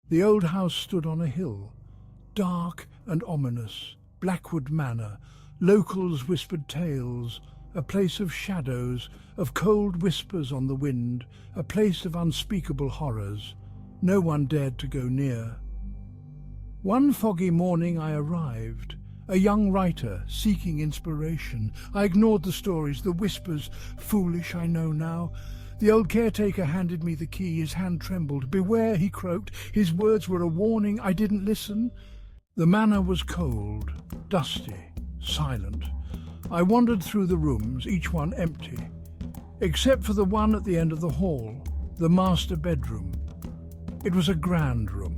The old house stood on a hill, dark and ominous. Blackwood Manor, locals whispered tales, a place of shadows, of cold whispers on the wind, a place of unspeakable horrors. No one dared to go near. One foggy morning I arrived, a young writer seeking inspiration. I ignored the stories, the whispers, foolish I know now. The old caretaker handed me the key, his hand trembled. "Beware," he croaked, his words were a warning. I didn't listen. The manor was cold, dusty, silent. I wandered through the rooms, each one empty, except for the one at the end of the hall, the master bedroom. It was a grand room,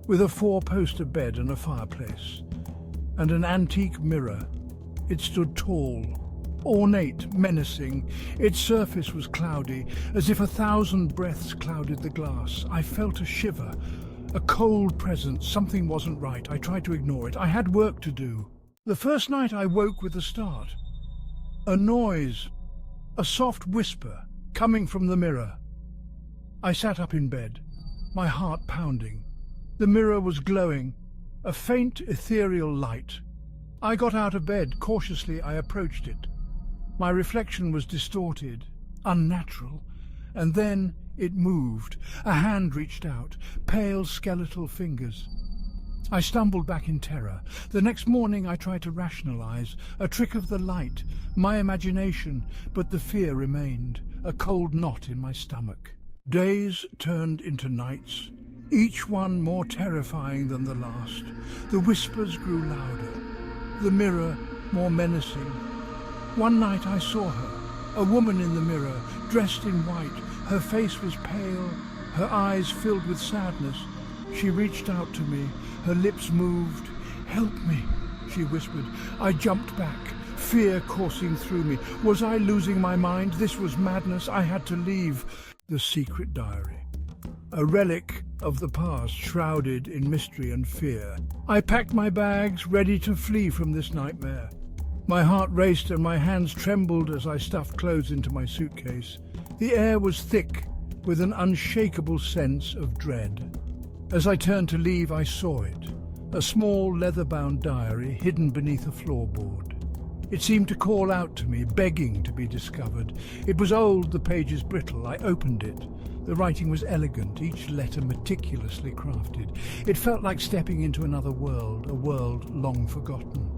with a four-poster bed and a fireplace, and an antique mirror. It stood tall, ornate, menacing. Its surface was cloudy, as if 1,000 breaths clouded the glass. I felt a shiver, a cold presence. Something wasn't right. I tried to ignore it. I had work to do. The first night I woke with a start. A noise, a soft whisper, coming from the mirror. I sat up in bed, my heart pounding. The mirror was glowing, a faint ethereal light. I got out of bed. Cautiously I approached it. My reflection was distorted, unnatural, and then it moved. A hand reached out, pale skeletal fingers. I stumbled back in terror. The next morning I tried to rationalize, a trick of the light, my imagination, but the fear remained, a cold knot in my stomach. Days turned into nights, each one more terrifying than the last. The whispers grew louder, the mirror more menacing. One night I saw her, a woman in the mirror, dressed in white. Her face was pale, her eyes filled with sadness. She reached out to me, her lips moved. "Help me," she whispered. I jumped back, fear coursing through me. Was I losing my mind? This was madness. I had to leave. The secret diary, a relic of the past shrouded in mystery and fear. I packed my bags, ready to flee from this nightmare. My heart raced and my hands trembled as I stuffed clothes into my suitcase. The air was thick with an unshakable sense of dread. As I turned to leave, I saw it, a small leather-bound diary hidden beneath a floorboard. It seemed to call out to me, begging to be discovered. It was old, the pages brittle. I opened it. The writing was elegant, each letter meticulously crafted. It felt like stepping into another world, a world long forgotten.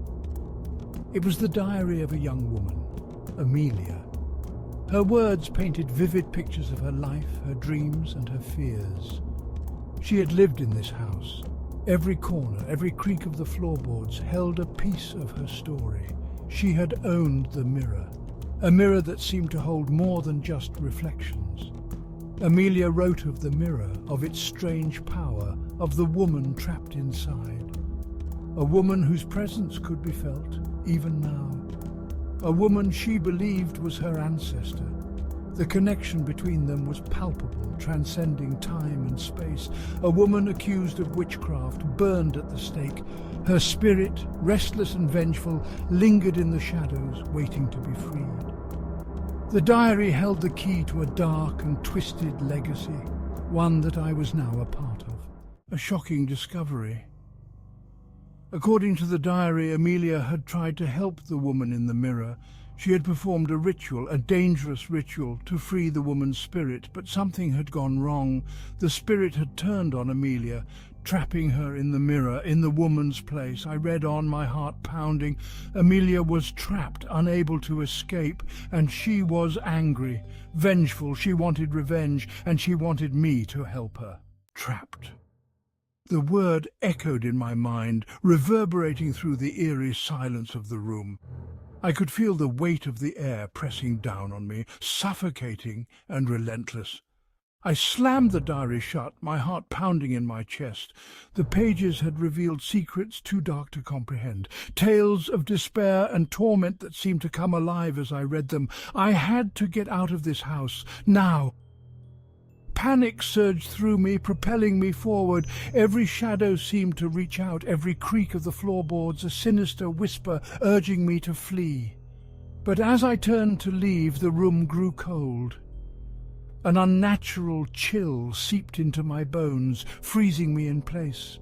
It was the diary of a young woman, Amelia. Her words painted vivid pictures of her life, her dreams, and her fears. She had lived in this house. Every corner, every creak of the floorboards held a piece of her story. She had owned the mirror, a mirror that seemed to hold more than just reflections. Amelia wrote of the mirror, of its strange power, of the woman trapped inside. A woman whose presence could be felt, even now. A woman she believed was her ancestor. The connection between them was palpable, transcending time and space. A woman accused of witchcraft, burned at the stake. Her spirit, restless and vengeful, lingered in the shadows, waiting to be freed. The diary held the key to a dark and twisted legacy, one that I was now a part of. A shocking discovery. According to the diary, Amelia had tried to help the woman in the mirror. She had performed a ritual, a dangerous ritual, to free the woman's spirit, but something had gone wrong. The spirit had turned on Amelia, trapping her in the mirror, in the woman's place. I read on, my heart pounding. Amelia was trapped, unable to escape, and she was angry, vengeful. She wanted revenge, and she wanted me to help her. Trapped. The word echoed in my mind, reverberating through the eerie silence of the room. I could feel the weight of the air pressing down on me, suffocating and relentless. I slammed the diary shut, my heart pounding in my chest. The pages had revealed secrets too dark to comprehend, tales of despair and torment that seemed to come alive as I read them. I had to get out of this house, now. Panic surged through me, propelling me forward. Every shadow seemed to reach out, every creak of the floorboards a sinister whisper urging me to flee. But as I turned to leave, the room grew cold. An unnatural chill seeped into my bones, freezing me in place.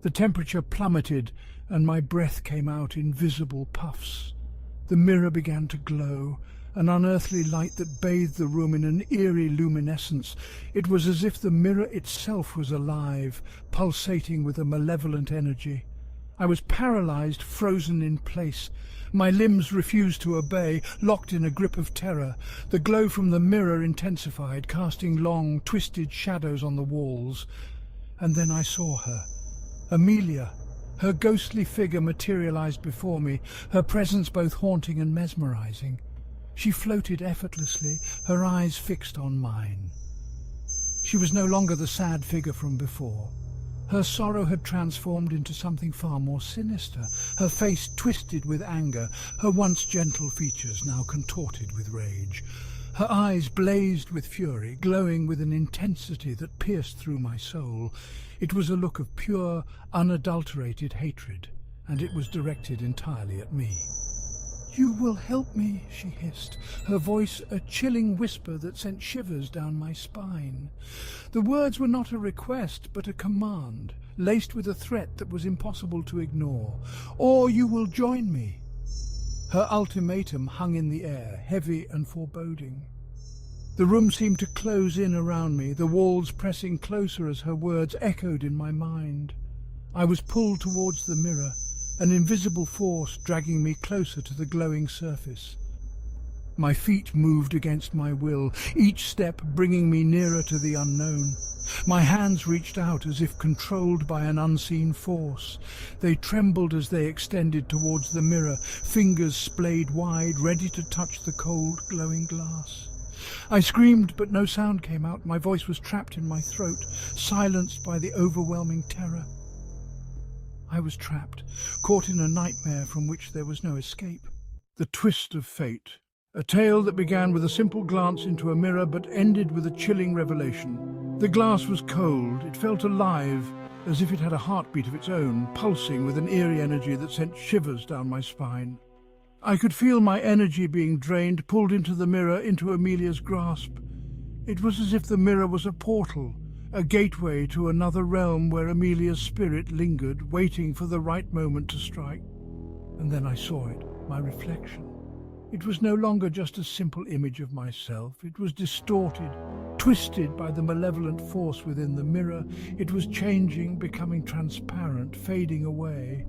The temperature plummeted, and my breath came out in visible puffs. The mirror began to glow, an unearthly light that bathed the room in an eerie luminescence. It was as if the mirror itself was alive, pulsating with a malevolent energy. I was paralyzed, frozen in place. My limbs refused to obey, locked in a grip of terror. The glow from the mirror intensified, casting long, twisted shadows on the walls. And then I saw her. Amelia. Her ghostly figure materialized before me, her presence both haunting and mesmerizing. She floated effortlessly, her eyes fixed on mine. She was no longer the sad figure from before. Her sorrow had transformed into something far more sinister, her face twisted with anger, her once gentle features now contorted with rage. Her eyes blazed with fury, glowing with an intensity that pierced through my soul. It was a look of pure, unadulterated hatred, and it was directed entirely at me. "You will help me," she hissed, her voice a chilling whisper that sent shivers down my spine. The words were not a request, but a command, laced with a threat that was impossible to ignore. "Or you will join me." Her ultimatum hung in the air, heavy and foreboding. The room seemed to close in around me, the walls pressing closer as her words echoed in my mind. I was pulled towards the mirror, an invisible force dragging me closer to the glowing surface. My feet moved against my will, each step bringing me nearer to the unknown. My hands reached out as if controlled by an unseen force. They trembled as they extended towards the mirror, fingers splayed wide, ready to touch the cold, glowing glass. I screamed, but no sound came out. My voice was trapped in my throat, silenced by the overwhelming terror. I was trapped, caught in a nightmare from which there was no escape. The twist of fate. A tale that began with a simple glance into a mirror but ended with a chilling revelation. The glass was cold. It felt alive, as if it had a heartbeat of its own, pulsing with an eerie energy that sent shivers down my spine. I could feel my energy being drained, pulled into the mirror, into Amelia's grasp. It was as if the mirror was a portal, a gateway to another realm where Amelia's spirit lingered, waiting for the right moment to strike. And then I saw it, my reflection. It was no longer just a simple image of myself. It was distorted, twisted by the malevolent force within the mirror. It was changing, becoming transparent, fading away.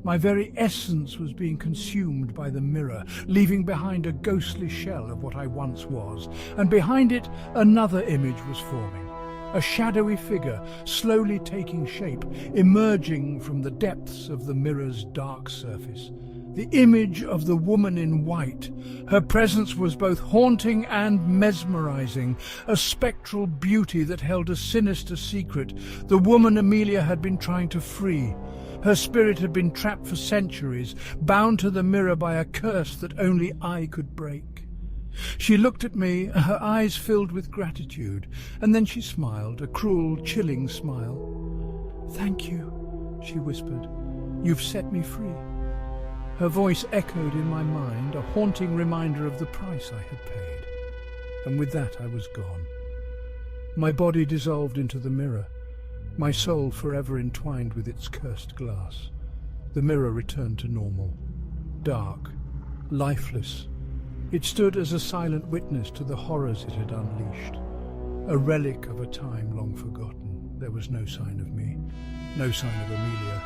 My very essence was being consumed by the mirror, leaving behind a ghostly shell of what I once was. And behind it, another image was forming. A shadowy figure, slowly taking shape, emerging from the depths of the mirror's dark surface. The image of the woman in white. Her presence was both haunting and mesmerizing, a spectral beauty that held a sinister secret. The woman Amelia had been trying to free. Her spirit had been trapped for centuries, bound to the mirror by a curse that only I could break. She looked at me, her eyes filled with gratitude, and then she smiled, a cruel, chilling smile. "Thank you," she whispered. "You've set me free." Her voice echoed in my mind, a haunting reminder of the price I had paid. And with that I was gone. My body dissolved into the mirror, my soul forever entwined with its cursed glass. The mirror returned to normal, dark, lifeless. It stood as a silent witness to the horrors it had unleashed, a relic of a time long forgotten. There was no sign of me, no sign of Amelia.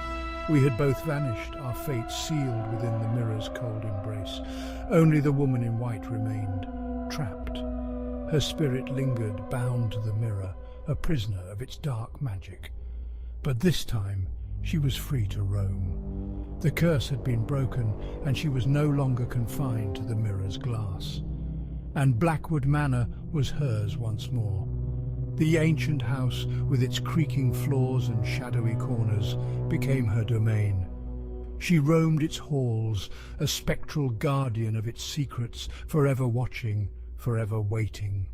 We had both vanished, our fates sealed within the mirror's cold embrace. Only the woman in white remained, trapped. Her spirit lingered, bound to the mirror, a prisoner of its dark magic. But this time, she was free to roam. The curse had been broken, and she was no longer confined to the mirror's glass. And Blackwood Manor was hers once more. The ancient house, with its creaking floors and shadowy corners, became her domain. She roamed its halls, a spectral guardian of its secrets, forever watching, forever waiting.